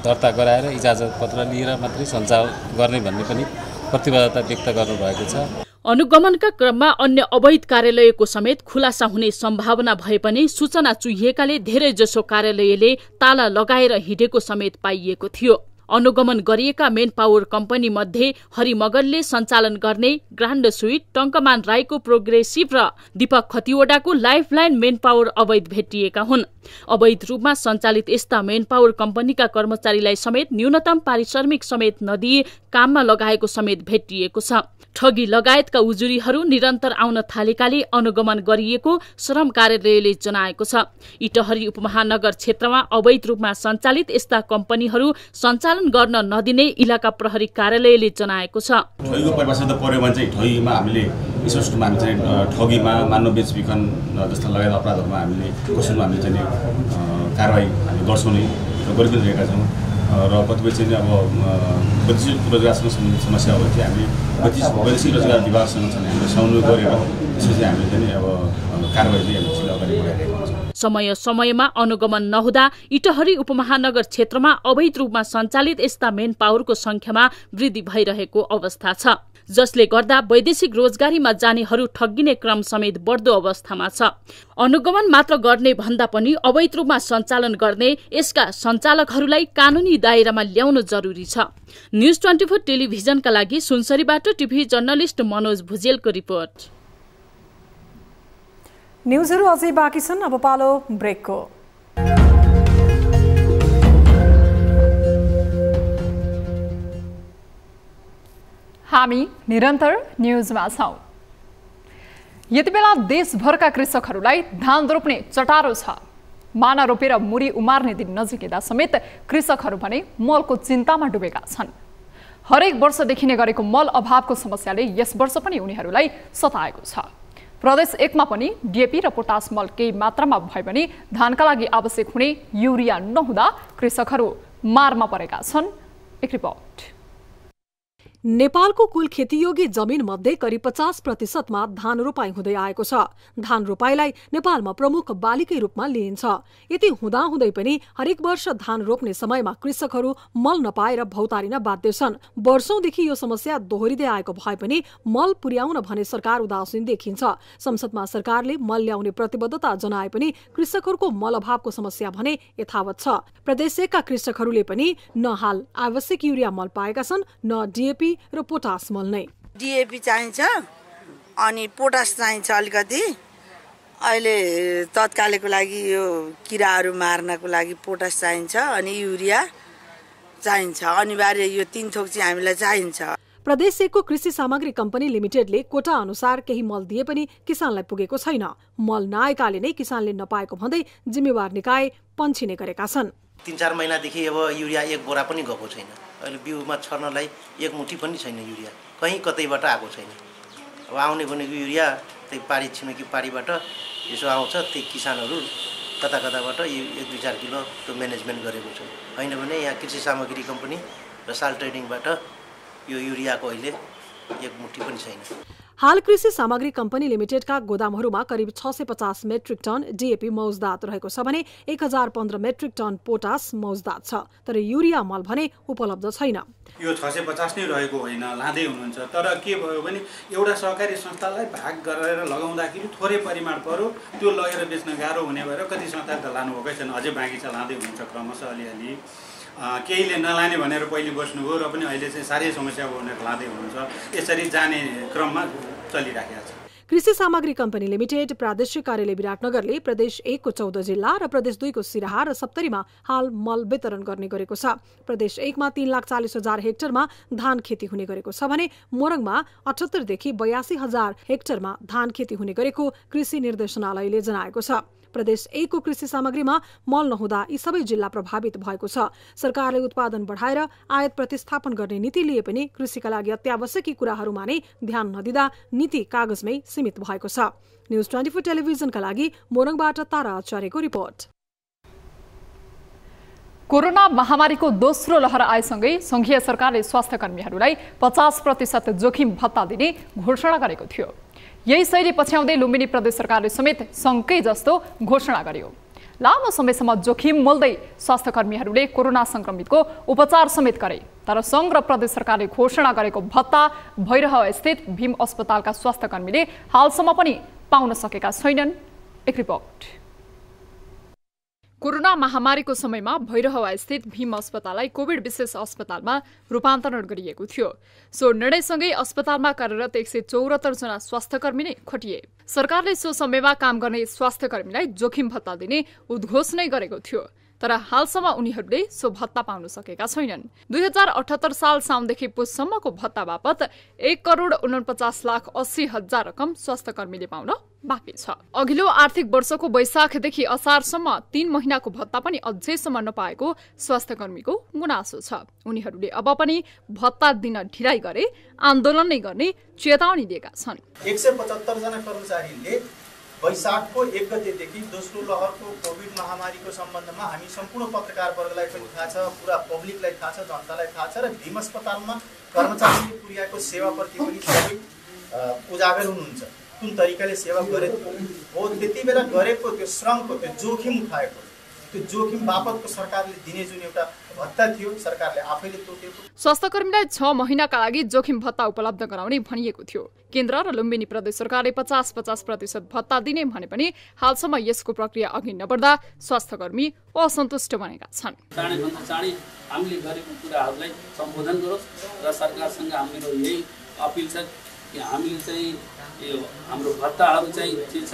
दर्ता गराएर इजाजत पत्र लिएर मात्रै सञ्चालन गर्ने भन्ने पनि प्रतिबद्धता व्यक्त गर्नुभएको छ। अनुगमनका क्रममा अन्य अवैध कार्यालयको समेत खुलासा हुने सम्भावना भए पनि सूचना चुहिएकाले धेरैजसो कार्यालयले ताला लगाएर हिँडेको समेत पाइएको थियो। अनुगमन गरिएका मेन पावर कम्पनी मध्ये हरिमगरले सञ्चालन गर्ने ग्रान्ड स्वीट, टङ्कमान राईको प्रोग्रेसिभ र दीपक खतिवडाको लाइफलाइन मेन पावर अवैध भेटिएका हुन्। अवैध रूपमा सञ्चालित यस्ता मेन पावर कम्पनीका कर्मचारीलाई समेत न्यूनतम पारिश्रमिक समेत नदिए काममा लगाएको समेत भेटिएको छ। ठगी लगायतका उजुरीहरू निरन्तर आउन थालेकाले अनुगमन गरिएको श्रम कार्यालयले जनाएको छ। इटहरी उपमहानगर क्षेत्रमा अवैध रूपमा सञ्चालित यस्ता कम्पनीहरू सञ्चालन गर्न नदिने इलाका प्रहरी कार्यालयले जनाएको छ। ठगीको परिभाषा त पर्यो भने चाहिँ ठगीमा हामीले स्पष्टमा हामी चाहिँ ठगीमा मानव बेचबिखन जस्ता लगायत अपराधहरूमा हामीले क्वेसनमा हामीले चाहिँ कारवाही हामी गर्छौँ नै र गरि पनि रहेका छौँ र कतिपय चाहिँ अब वैदेशिक रोजगारसँग सम्बन्धित समस्या हो भने चाहिँ हामीले वैदेशिक रोजगार विभागसँग चाहिँ हामीले समन्वय गरेर त्यसपछि हामीले चाहिँ अब कारवाही चाहिँ हामीले अगाडि बढाइरहेका छौँ। समय समयमा अनुगमन नहुँदा इटहरी उपमहानगर क्षेत्रमा अवैध रूपमा सञ्चालित यस्ता मेन पावरको संख्यामा वृद्धि भइरहेको अवस्था छ, जसले गर्दा वैदेशिक रोजगारीमा जानेहरू ठगिने क्रम समेत बढ्दो अवस्थामा छ। अनुगमन मात्र गर्ने भन्दा पनि अवैध रूपमा सञ्चालन गर्ने यसका सञ्चालकहरूलाई कानूनी दायरामा ल्याउनु जरुरी छ। न्यूज 24 टेलिभिजनका लागि सुनसरीबाट टिभी जर्नलिस्ट मनोज भुजेलको रिपोर्ट। न्यूजहरू अझै बाँकी छन्, अब पालो ब्रेकको। हामी निरन्तर न्यूजमा छौं। यति बेला देशभरका कृषकहरूलाई धान रोप्ने चटारो छ। माना रोपेर मुरी उमार्ने दिन नजिकिँदा समेत कृषकहरू भने मलको चिन्तामा डुबेका छन्। हरेक वर्ष देखिने गरेको मल अभावको समस्याले यस वर्ष पनि उनीहरूलाई सताएको छ। प्रदेश 1 मा पनि डीएपी र पोटास मल केही मात्रामा भए पनि धानका लागि आवश्यक हुने युरिया नहुँदा कृषकहरू मारमा परेका छन्। एक रिपोर्ट। नेपालको कुल खेतीयोग्य जमिन मध्ये करिब 50% धान रोपाई हुँदै आएको छ। धान रोपाईलाई नेपालमा प्रमुख बालीकै रूपमा लिइन्छ। यति हुँदाहुँदै पनि हरेक वर्ष धान रोप्ने समयमा कृषकहरू मल नपाएर भौतारिन बाध्य छन्। वर्षौंदेखि यो समस्या दोहोरिँदै आएको भए पनि मल पुर्याउन भने सरकार उदासीन देखिन्छ। संसदमा सरकारले मल ल्याउने प्रतिबद्धता जनाए पनि कृषकहरूको मल अभावको समस्या भने यथावत छ। प्रदेश 1 का कृषकहरूले पनि न हाल आवश्यक युरिया मल पाएका छन्, न डीएपी र पोटास मल नै। डीएपी चाहिन्छ अनि पोटास चाहिन्छ अलिकति। अहिले तत्कालको लागि यो किराहरू मार्नको लागि पोटास चाहिन्छ अनि युरिया चाहिन्छ। अनिवार्य यो 3 थोक चाहिँ हामीलाई चाहिन्छ। प्रदेश 1 को कृषि सामग्री कम्पनी लिमिटेडले कोटा अनुसार केही मल दिए पनि किसानलाई पुगेको छैन। मल नआएकाले नै किसानले नपाएको भन्दै जिम्मेवार निकाय पन्छिने गरेका छन्। 3-4 महिनादेखि अब युरिया 1 बोरा पनि गएको छैन। अहिले बिउमा छर्नलाई 1 मुठी पनि छैन युरिया, कहीँ कतैबाट आएको छैन। अब आउने भनेको युरिया त्यही पारी छिमेकी पारीबाट यसो आउँछ, त्यही किसानहरू कता कताबाट 1-2-4 किलो त्यो म्यानेजमेन्ट गरेको छ। होइन भने यहाँ कृषि सामग्री कम्पनी र साल ट्रेडिङबाट यो युरियाको अहिले 1 मुठी पनि छैन। हाल कृषि सामग्री कम्पनी लिमिटेडका गोदामहरूमा करिब 650 मेट्रिक टन डीएपी मौजदात रहेको छ भने 1015 मेट्रिक टन पोटास मौजदात छ, तर युरिया मल भने उपलब्ध छैन। यो 650 नै रहेको होइन, लाँदै हुनुहुन्छ। तर के भयो भने एउटा सहकारी संस्थालाई भाग गरेर लगाउँदाखेरि थोरै परिमाण पर्यो, त्यो लगेर बेच्न गाह्रो हुने भएर कति संस्थाले त लानुभएकै छैन, अझै बाँकी छ, लाँदै हुनुहुन्छ क्रमशः अलिअलि। केहीले नलाने भनेर पहिले बस्नुभयो र पनि अहिले चाहिँ साह्रै समस्या भनेर लाँदै हुनुहुन्छ। यसरी जाने क्रममा चलिराखेको छ। कृषि सामग्री कम्पनी लिमिटेड प्रादेशिक कार्यालय विराटनगरले प्रदेश 1 को 14 जिल्ला र प्रदेश 2 को सिराहा र सप्तरीमा हाल मल वितरण गर्ने गरेको छ। प्रदेश 1 मा 3,40,000 हेक्टरमा धान खेती हुने गरेको छ भने मोरङमा 78 देखि 82,000 हेक्टरमा धान खेती हुने गरेको कृषि निर्देशनालयले जनाएको छ। प्रदेश 1 को कृषि सामग्रीमा मल नहुँदा यी सबै जिल्ला प्रभावित भएको छ। सरकारले उत्पादन बढाएर आयात प्रतिस्थापन गर्ने नीति लिए पनि कृषिका लागि अत्यावश्यक कुराहरूमा नै ध्यान नदिँदा नीति कागजमै सीमित भएको छ। न्यूज 24 टेलिभिजनका लागि मोरङबाट तारा आचार्यको रिपोर्ट। कोरोना महामारीको दोस्रो लहर आएसँगै संघीय सरकारले स्वास्थ्य कर्मीहरूलाई 50% जोखिम भत्ता दिने घोषणा गरेको थियो। यही शैली पछ्याउँदै लुम्बिनी प्रदेश सरकारले समेत संकै जस्तो घोषणा गर्यो। लामो समयसम्म जोखिम मोल्दै स्वास्थ्य कर्मीहरूले कोरोना संक्रमितको उपचार समेत गरे, तर संघ र प्रदेश सरकारले घोषणा गरेको भत्ता भैरह स्थित भीम अस्पतालका स्वास्थ्य कर्मीले हालसम्म पनि पाउन सकेका छैनन्। एक रिपोर्ट। कोरोना महामारीको समयमा भैरह स्थित भीम अस्पताललाई कोभिड विशेष अस्पतालमा रूपान्तरण गरिएको थियो। सो निर्णयसँगै अस्पतालमा कार्यरत 174 जना स्वास्थ्यकर्मी नै खटिए। सरकारले सो समयमा काम गर्ने स्वास्थ्यकर्मीलाई जोखिम भत्ता दिने उद्घोषणा गरेको थियो, तर हालसम्म उनीहरूले सो भत्ता पाउन सकेका छैनन्। 2078 साल साउनदेखि पुससम्मको भत्ता बापत 1,49,80,00,000 रकम स्वास्थ्यकर्मीले पाउन बाँकी छ। अघिल्लो आर्थिक वर्षको वैशाखदेखि असारसम्म 3 महिनाको भत्ता पनि अझैसम्म नपाएको स्वास्थ्यकर्मीको गुनासो छ। उनीहरूले अब पनि भत्ता दिन ढिलाइ गरे आन्दोलन नै गर्ने चेतावनी दिएका छन्। 175 जना कर्मचारीले वैशाखको 1 गतेदेखि दोस्रो लहरको कोभिड महामारीको सम्बन्धमा हामी सम्पूर्ण पत्रकार वर्गलाई पनि थाहा छ, पुरा पब्लिकलाई थाहा छ, जनतालाई थाहा छ र भीम अस्पतालमा कर्मचारीले पुर्याएको सेवाप्रति पनि सबै उजागर हुनुहुन्छ। कुन तरिकाले सेवा गरे हो त्यति बेला गरेको त्यो श्रमको त्यो जोखिम उठाएको त्यो जोखिम बापतको सरकारले दिने जुन एउटा भत्ता थियो सरकारले आफैले तोकेको। स्वास्थ्यकर्मीलाई 6 महिनाका लागि जोखिम भत्ता उपलब्ध गराउने भनिएको थियो। केन्द्र र लुम्बिनी प्रदेश सरकारले 50% भत्ता दिने भने पनि हालसम्म यसको प्रक्रिया अघि नबढ्दा स्वास्थ्यकर्मी असन्तुष्ट बनेका छन्। चाँडैभन्दा चाँडै हामीले गरेको कुराहरूलाई सम्बोधन गरोस् र सरकारसँग हाम्रो यही अपिल छ कि हामीले चाहिँ यो हाम्रो भत्ताहरू चाहिँ के छ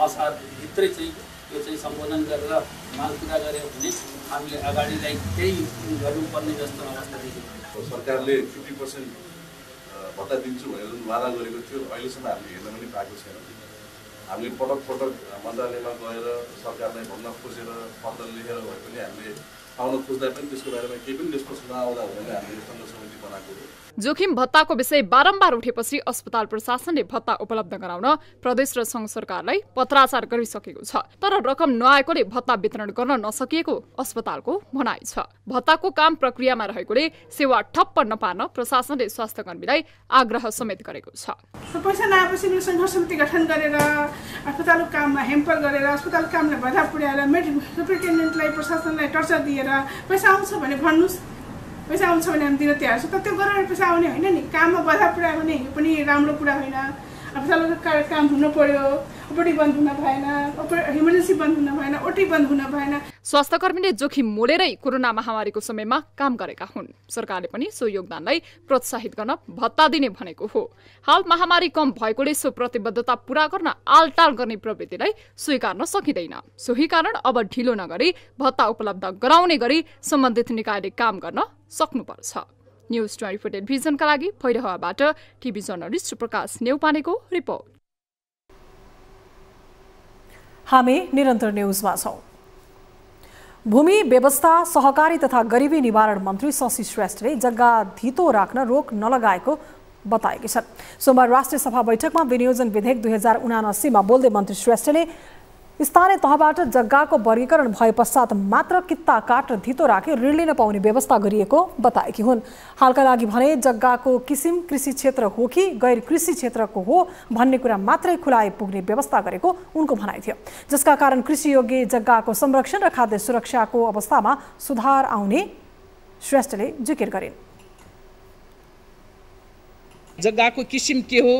असारभित्रै चाहिँ यो चाहिँ सम्बोधन गरेर माग पुरा गऱ्यो भने हामीले अगाडिलाई केही गर्नुपर्ने जस्तो अवस्था देखिन्छ। सरकारले 50% भत्ता दिन्छु भनेर जुन वादा गरेको थियो अहिलेसम्म हामीले हेर्न पनि पाएको छैन। हामीले पटक पटक मन्त्रालयमा गएर सरकारलाई भन्न खोजेर पत्र लेखेर भए पनि हामीले पाउन खोज्दा पनि त्यसको बारेमा केही पनि निष्कर्ष नआउँदा भनेर हामीले सङ्घर्ष समिति बनाएको हो। जोखिम भत्ताको विषय बारम्बार उठेपछि अस्पताल प्रशासनले भत्ता उपलब्ध गराउन प्रदेश र संघ सरकारलाई पत्राचार गरिसकेको छ। तर रकम नआएकोले भत्ता वितरण गर्न नसकिएको अस्पतालको भनाइ छ। भत्ताको काम प्रक्रियामा रहेकोले सेवा ठप्प नपार्न प्रशासनले स्वास्थ्यकर्मीलाई आग्रह समेत गरेको छ। पैसा नआएपछि संघर्ष समिति गठन गरेर अस्पतालको काममा हेम्पर गरेर अस्पतालको कामलाई बाधा पुर्याएर सुपरिन्टेन्डेन्टलाई प्रशासनलाई टर्चर दिएर पैसा आउँछ भने भन्नुहोस्, पैसा आउँछ भने हामी दिन तयार छौँ। तर त्यो गरेर पैसा आउने होइन नि, काममा बाधा पुऱ्यायो भने यो पनि राम्रो कुरा होइन। अस्पतालको काम हुन पर्यो, ओपीडी बन्द हुन भएन, इमर्जेन्सी बन्द हुन भएन, ओटी बन्द हुन भएन। स्वास्थ्यकर्मीले जोखिम मोलेरै कोरोना महामारीको समयमा काम गरेका हुन्। सरकारले पनि सो योगदानलाई प्रोत्साहित गर्न भत्ता दिने भनेको हो। हाल महामारी कम भएकोले सो प्रतिबद्धता पूरा गर्न आलटाल गर्ने प्रवृत्तिलाई स्वीकार्न सकिँदैन। सोही कारण अब ढिलो नगरी भत्ता उपलब्ध गराउने गरी सम्बन्धित निकायले काम गर्न सक्नुपर्छ। न्यूज 24 टेलिभिजनका लागि भैरहवाबाट टिभी जर्नलिस्ट प्रकाश नेउपानेको रिपोर्ट। हामी निरन्तर न्यूजमा छौं। भूमि व्यवस्था सहकारी तथा गरिबी निवारण मन्त्री शशि श्रेष्ठले जग्गा धितो राख्न रोक नलगाएको बताएकी छन्। सोमबार राष्ट्रिय सभा बैठकमा विनियोजन विधेयक 2079 मा बोल्दै मन्त्री श्रेष्ठले स्थानीय तहबाट जग्गाको वर्गीकरण भए पश्चात मात्र कित्ता काट र धितो राखी ऋण लिन पाउने व्यवस्था गरिएको बताएकी हुन्। हालका लागि भने जग्गाको किसिम कृषि क्षेत्र हो कि गैर कृषि क्षेत्रको हो भन्ने कुरा मात्रै खुलाए पुग्ने व्यवस्था गरेको उनको भनाइ थियो, जसका कारण कृषि योग्य जग्गाको संरक्षण र खाद्य सुरक्षाको अवस्थामा सुधार आउने श्रेष्ठले जिकिर गरिन्। जग्गाको किसिम के हो,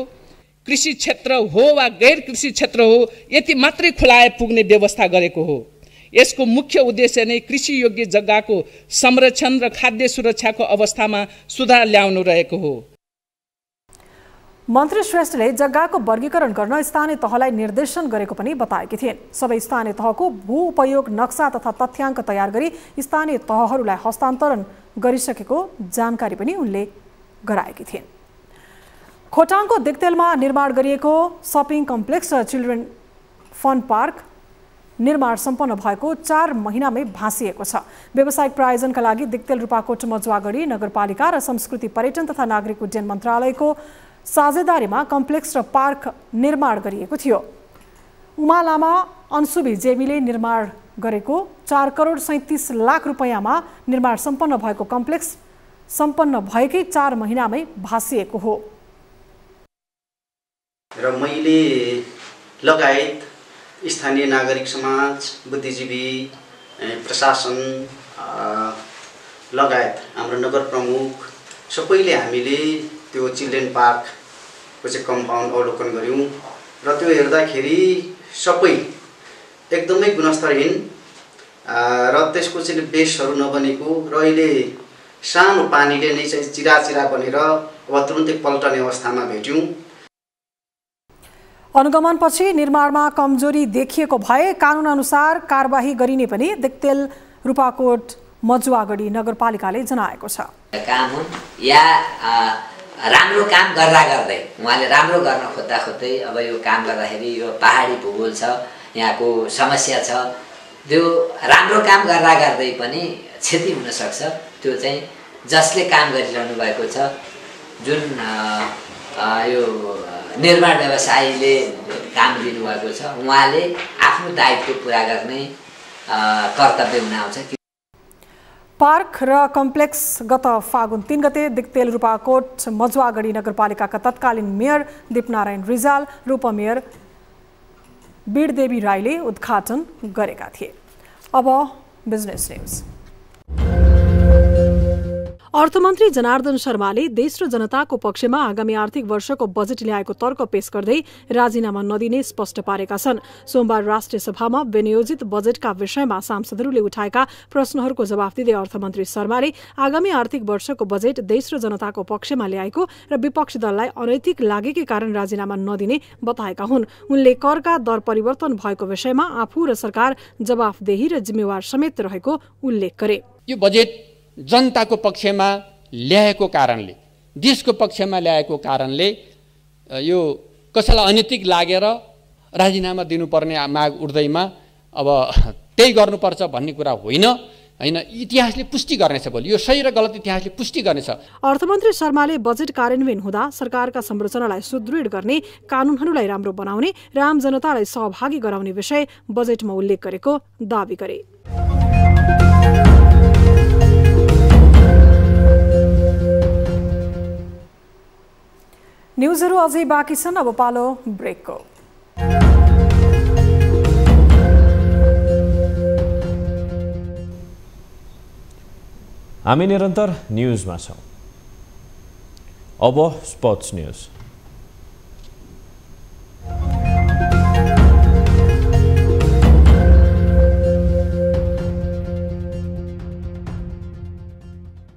कृषि क्षेत्र हो वा गैर कृषि क्षेत्र हो, यति मात्रै खुलाए पुग्ने व्यवस्था गरेको हो। यसको मुख्य उद्देश्य नै कृषि योग्य जग्गाको संरक्षण र खाद्य सुरक्षाको अवस्थामा सुधार ल्याउनु रहेको हो। मन्त्री श्रेष्ठले जग्गाको वर्गीकरण गर्न स्थानीय तहलाई निर्देशन गरेको पनि बताएकी थिइन्। सबै स्थानीय तहको भू उपयोग नक्सा तथा तथ्याङ्क तयार गरी स्थानीय तहहरूलाई हस्तान्तरण गरिसकेको जानकारी पनि उनले गराएकी थिइन्। खोटाङको दिक्तेलमा निर्माण गरिएको सपिङ कम्प्लेक्स र चिल्ड्रेन फन पार्क निर्माण सम्पन्न भएको 4 महिनामै भाँसिएको छ। व्यावसायिक प्रायोजनका लागि दिक्तेल रूपाकोट मजुवागढी नगरपालिका र संस्कृति पर्यटन तथा नागरिक उड्डयन मन्त्रालयको साझेदारीमा कम्प्लेक्स र पार्क निर्माण गरिएको थियो। उमा लामा अन्सुबी जेमीले निर्माण गरेको 4 करोड 37 लाख रुपैयाँमा निर्माण सम्पन्न भएको कम्प्लेक्स सम्पन्न भएकै 4 महिनामै भाँसिएको हो। र मैले लगायत स्थानीय नागरिक समाज, बुद्धिजीवी, प्रशासन लगायत हाम्रो नगर प्रमुख सबैले हामीले त्यो चिल्ड्रेन पार्कको चाहिँ कम्पाउन्ड अवलोकन गऱ्यौँ र त्यो हेर्दाखेरि सबै एकदमै गुणस्तरहीन र त्यसको चाहिँ बेसहरू नबनेको र अहिले सानो पानीले नै चाहिँ चिराचिरा बनेर अब तुरुन्तै पल्टने अवस्थामा भेट्यौँ। अनुगमनपछि निर्माणमा कमजोरी देखिएको भए कानुन अनुसार कारबाही गरिने पनि दिक्तेल रूपाकोट मजुवागढी नगरपालिकाले जनाएको छ। कानुन या राम्रो काम गर्दा गर्दै उहाँले राम्रो गर्न खोज्दा खोज्दै अब यो काम गर्दाखेरि यो पहाडी भूगोल छ, यहाँको समस्या छ, त्यो राम्रो काम गर्दा गर्दै पनि क्षति हुन सक्छ। त्यो चाहिँ जसले काम गरिरहनु भएको छ, जुन यो निर्माण व्यवसायीले काम दिनुभएको छ, उहाँले आफ्नो दायित्व पुरा गर्ने कर्तव्य हुन आउँछ। पार्क र कम्प्लेक्स गत फागुन 3 गते दिक्तेल-रूपाकोट मजुवागढी नगरपालिकाका तत्कालीन मेयर दीपनारायण रिजाल र उपमेयर बीडदेवी राईले उद्घाटन गरेका थिए। अब बिजनेस न्यूज। अर्थमन्त्री जनार्दन शर्माले देश र जनताको पक्षमा आगामी आर्थिक वर्षको बजेट ल्याएको तर्क पेश गर्दै राजीनामा नदिने स्पष्ट पारेका छन्। सोमबार राष्ट्रिय सभामा विनियोजित बजेटका विषयमा सांसदहरूले उठाएका प्रश्नहरूको जवाफ दिँदै अर्थमन्त्री शर्माले आगामी आर्थिक वर्षको बजेट देश र जनताको पक्षमा ल्याएको र विपक्षी दललाई अनैतिक लागेकै कारण राजीनामा नदिने बताएका हुन्। उनले करका दर परिवर्तन भएको विषयमा आफू र सरकार जवाफदेही र जिम्मेवार समेत रहेको उल्लेख गरे। यो बजेट जनताको पक्षमा ल्याएको कारणले, देशको पक्षमा ल्याएको कारणले यो कसैलाई अनैतिक लागेर राजीनामा दिनुपर्ने माग उठ्दैमा अब त्यही गर्नुपर्छ भन्ने कुरा होइन। इतिहासले पुष्टि गर्नेछ, भोलि यो सही र गलत इतिहासले पुष्टि गर्नेछ। अर्थमन्त्री शर्माले बजेट कार्यान्वयन हुँदा सरकारका संरचनालाई सुदृढ गर्ने, कानूनहरूलाई राम्रो बनाउने र आम जनतालाई सहभागी गराउने विषय बजेटमा उल्लेख गरेको दावी गरे। न्यूजहरू अझै बाँकी छन्, अब पालो ब्रेकको। हामी निरन्तर न्यूजमा छौं। अब स्पोर्ट्स न्यूज।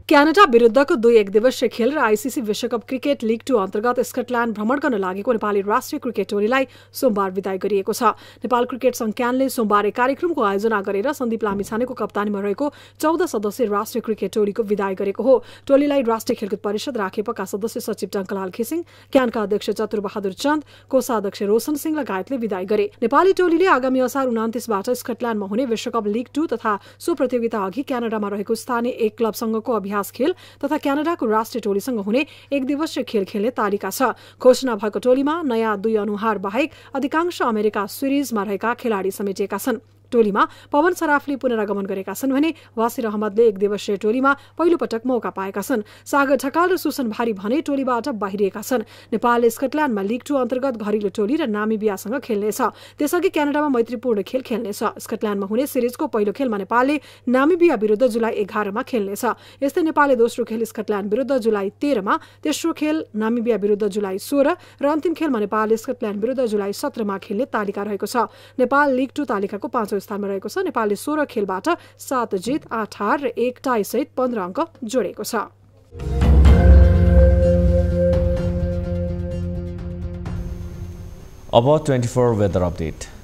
क्यानाडा विरुद्धको 2 एकदिवसीय खेल र आईसीसी विश्वकप क्रिकेट लीग 2 अन्तर्गत स्कटल्याण्ड भ्रमण गर्न लागेको नेपाली राष्ट्रिय क्रिकेट टोलीलाई सोमबार विदाई गरिएको छ। नेपाल क्रिकेट संघले सोमबार कार्यक्रमको आयोजना गरेर सन्दीप लामिछानेको कप्तानीमा रहेको 14 सदस्यीय राष्ट्रिय क्रिकेट टोलीको विदाई गरेको हो। टोलीलाई राष्ट्रिय खेलकुद परिषद राखेपका सदस्य सचिव टंकलाल खिसिङ, क्यानका अध्यक्ष चतुरबहादुर चन्द, कोषाध्यक्ष रोशन सिंह लगायतले विदाई गरे। नेपाली टोलीले आगामी असार 29बाट स्कटल्याण्डमा हुने विश्वकप लीग 2 तथा सो प्रतियोगिता अघि क्यानाडामा रहेको स्थानीय एक क्लबसँगको अभ्यास खेल तथा क्यानाडाको राष्ट्रिय टोलीसँग हुने एक दिवसीय खेल खेल्ने तालिका छ। घोषणा भएको टोलीमा नयाँ 2 अनुहार बाहेक अधिकांश अमेरिका सिरिजमा रहेका खेलाडी समेटिएका छन्। टोलीमा पवन सराफले पुनरागमन गरेका छन् भने वासिर अहमदले एक दिवसीय टोलीमा पहिलो पटक मौका पाएका छन्। सागर ढकाल र सुसन भारी भने टोलीबाट बाहिरिएका छन्। नेपालले स्कटल्याण्डमा लीग 2 अन्तर्गत घरेलु टोली र नामिबियासँग खेल्नेछ। त्यसअघि क्यानाडामा मैत्रीपूर्ण खेल खेल्नेछ। स्कटल्याण्डमा हुने सिरिजको पहिलो खेलमा नेपालले नामिबिया विरुद्ध जुलाई 11 मा खेल्नेछ। यस्तै नेपालले दोस्रो खेल स्कटल्याण्ड विरुद्ध जुलाई 13 मा, तेस्रो खेल नामिबिया विरुद्ध जुलाई 16 र अन्तिम खेलमा नेपालले स्कटल्याण्ड विरुद्ध जुलाई 17 मा खेल्ने तालिका रहेको छ। नेपाल लीग 2 तालिकाको 5औं स्थानमा रहेको छ। नेपालले 16 खेलबाट 7 जित, 8 हार र 1 टाई सहित 15 अङ्क जोडेको छ। अब 24 वेदर अपडेट।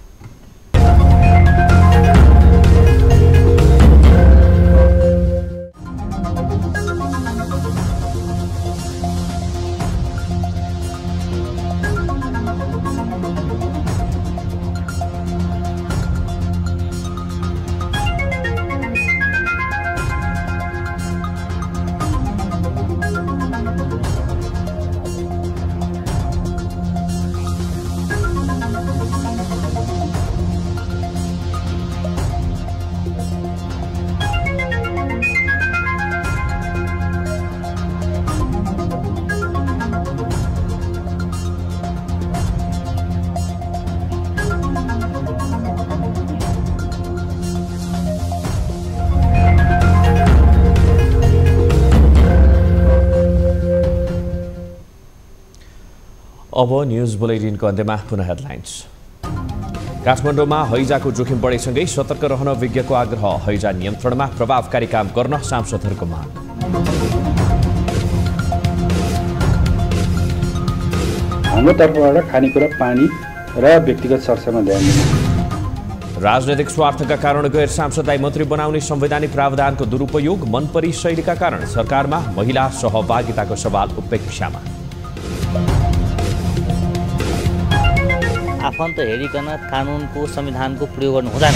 अब न्यूज बुलेटिनको अन्त्यमा पुनः हेडलाइन्स। काठमाडौँमा हैजाको जोखिम बढेसँगै सतर्क रहन विज्ञको आग्रह। हैजा नियन्त्रणमा प्रभावकारी काम गर्न सांसदहरूको माग। हाम्रो तर्फबाट खानेकुरा, पानी र व्यक्तिगत सुरक्षामा ध्यान दिनु। राजनैतिक स्वार्थका कारण गैर सांसदलाई मन्त्री बनाउने संवैधानिक प्रावधानको दुरुपयोग, मनपरी शैलीका कारण सरकारमा महिला सहभागिताको सवाल उपेक्षामा। आफन्त हेरिकन कानुनको संविधानको प्रयोग गर्नु हुँदैन।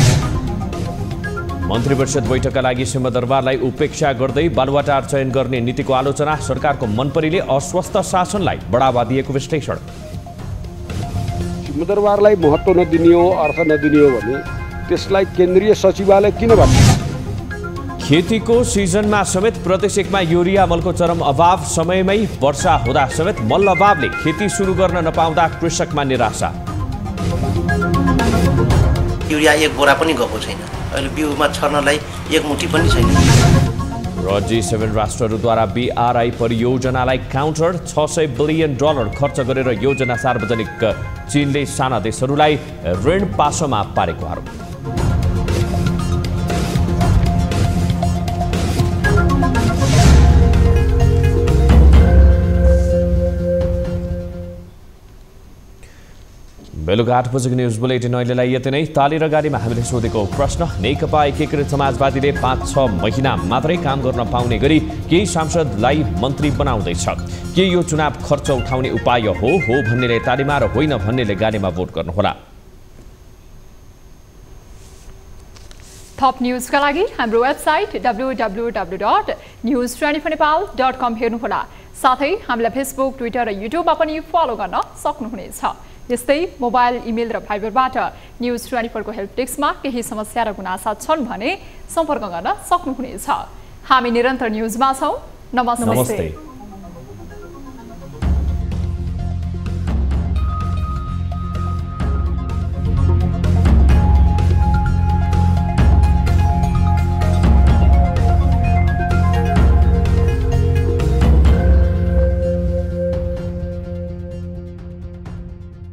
मन्त्री परिषद बैठकका लागि सिंहदरबारलाई उपेक्षा गर्दै बालुवाटार चयन गर्ने नीतिको आलोचना, सरकारको मनपरीले अस्वस्थ शासनलाई बढावा दिएको विश्लेषण। सिंहदरबारलाई महत्त्व नदिने हो, अर्थ नदिने हो भने त्यसलाई केन्द्रीय सचिवालय किन भन्छ? खेतीको सिजनमा समेत प्रदेश 1मा युरिया मलको चरम अभाव, समयमै वर्षा हुँदा समेत मल अभावले खेती सुरु गर्न नपाउँदा कृषकमा निराशा। युरिया 1 बोरा पनि गएको छैन, अहिले बिउमा छर्नलाई 1 मुठी पनि छैन। र G7 राष्ट्रहरूद्वारा BRI परियोजनालाई काउन्टर, $600 बिलियन खर्च गरेर योजना सार्वजनिक, चीनले साना देशहरूलाई ऋण पासोमा पारेको आरोप। बेलुका 8 बजेको न्युज बुलेटिन अहिलेलाई यति नै। ताली र गाडीमा हामीले सोधेको प्रश्न, नेकपा एकीकृत समाजवादीले 5-6 महिना मात्रै काम गर्न पाउने गरी केही सांसदलाई मन्त्री बनाउँदैछ। के यो चुनाव खर्च उठाउने उपाय हो भन्नेले तालीमा र होइन भन्नेले गाडीमा भोट गर्नुहोला। थप न्युजका लागि हाम्रो वेबसाइट www.news24nepal.com हेर्नुहोला। साथै हामीलाई फेसबुक, ट्विटर र युट्युबमा पनि फलो गर्न सक्नुहुनेछ। यस्तै मोबाइल, इमेल र भाइबरबाट News24 को हेल्प डेस्कमा केही समस्या र गुनासा छन् भने सम्पर्क गर्न सक्नुहुनेछ। हामी निरन्तर न्युजमा छौं। नमस्ते।